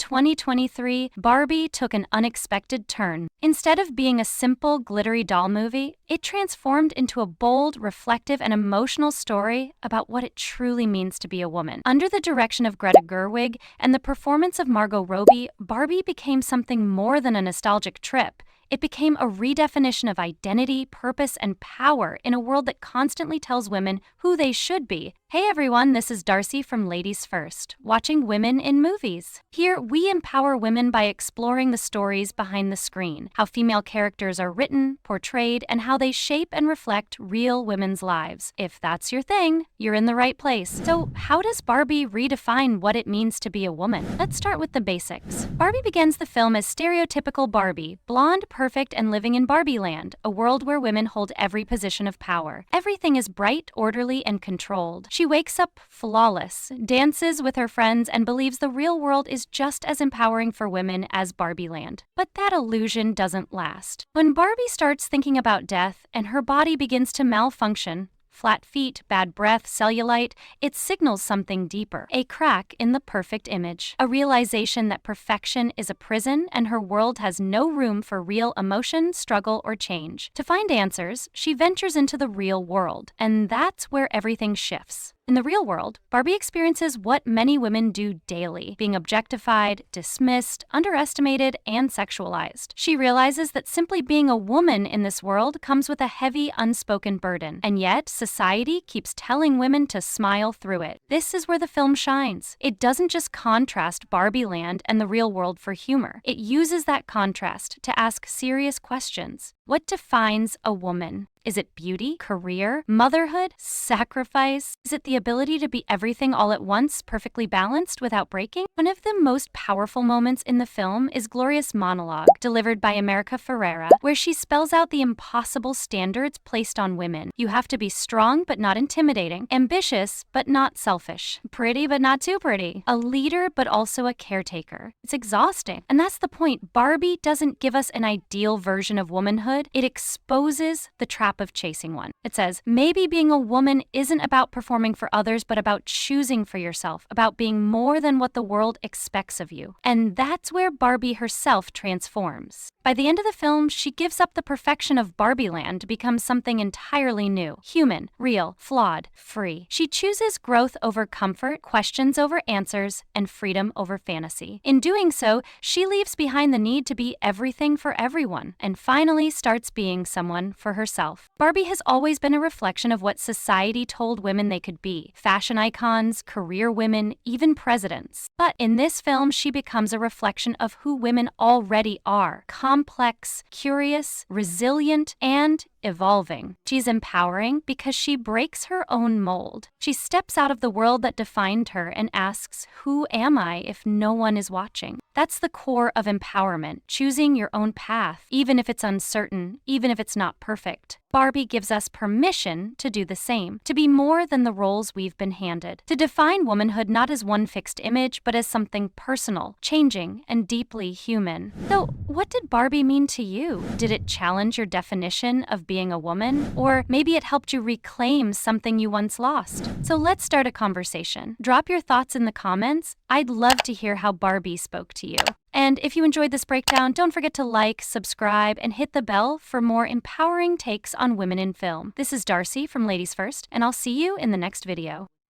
2023, Barbie took an unexpected turn. Instead of being a simple, glittery doll movie, it transformed into a bold, reflective, and emotional story about what it truly means to be a woman. Under the direction of Greta Gerwig and the performance of Margot Robbie, Barbie became something more than a nostalgic trip. It became a redefinition of identity, purpose, and power in a world that constantly tells women who they should be. Hey everyone, this is Darcy from Ladies First, watching women in movies. Here, we empower women by exploring the stories behind the screen, how female characters are written, portrayed, and how they shape and reflect real women's lives. If that's your thing, you're in the right place. So, how does Barbie redefine what it means to be a woman? Let's start with the basics. Barbie begins the film as stereotypical Barbie, blonde, perfect, and living in Barbie land, a world where women hold every position of power. Everything is bright, orderly, and controlled. She wakes up flawless, dances with her friends, and believes the real world is just as empowering for women as Barbie land. But that illusion doesn't last. When Barbie starts thinking about death and her body begins to malfunction, flat feet, bad breath, cellulite, it signals something deeper. A crack in the perfect image. A realization that perfection is a prison and her world has no room for real emotion, struggle, or change. To find answers, she ventures into the real world, and that's where everything shifts. In the real world, Barbie experiences what many women do daily, being objectified, dismissed, underestimated, and sexualized. She realizes that simply being a woman in this world comes with a heavy, unspoken burden, and yet society keeps telling women to smile through it. This is where the film shines. It doesn't just contrast Barbie land and the real world for humor. It uses that contrast to ask serious questions. What defines a woman? Is it beauty, career, motherhood, sacrifice? Is it the ability to be everything all at once, perfectly balanced without breaking? One of the most powerful moments in the film is Gloria's monologue, delivered by America Ferrera, where she spells out the impossible standards placed on women. You have to be strong but not intimidating, ambitious but not selfish, pretty but not too pretty, a leader but also a caretaker. It's exhausting. And that's the point. Barbie doesn't give us an ideal version of womanhood. It exposes the trap of chasing one. It says, maybe being a woman isn't about performing for others, but about choosing for yourself, about being more than what the world expects of you. And that's where Barbie herself transforms. By the end of the film, she gives up the perfection of Barbie land to become something entirely new, human, real, flawed, free. She chooses growth over comfort, questions over answers, and freedom over fantasy. In doing so, she leaves behind the need to be everything for everyone, and finally starts being someone for herself. Barbie has always been a reflection of what society told women they could be. Fashion icons, career women, even presidents. But in this film, she becomes a reflection of who women already are. Complex, curious, resilient, and evolving. She's empowering because she breaks her own mold. She steps out of the world that defined her and asks, who am I if no one is watching? That's the core of empowerment, choosing your own path, even if it's uncertain, even if it's not perfect. Barbie gives us permission to do the same, to be more than the roles we've been handed, to define womanhood not as one fixed image, but as something personal, changing, and deeply human. So, what did Barbie mean to you? Did it challenge your definition of being a woman? Or maybe it helped you reclaim something you once lost? So let's start a conversation. Drop your thoughts in the comments. I'd love to hear how Barbie spoke to you. And if you enjoyed this breakdown, don't forget to like, subscribe, and hit the bell for more empowering takes on women in film. This is Darcy from Ladies First, and I'll see you in the next video.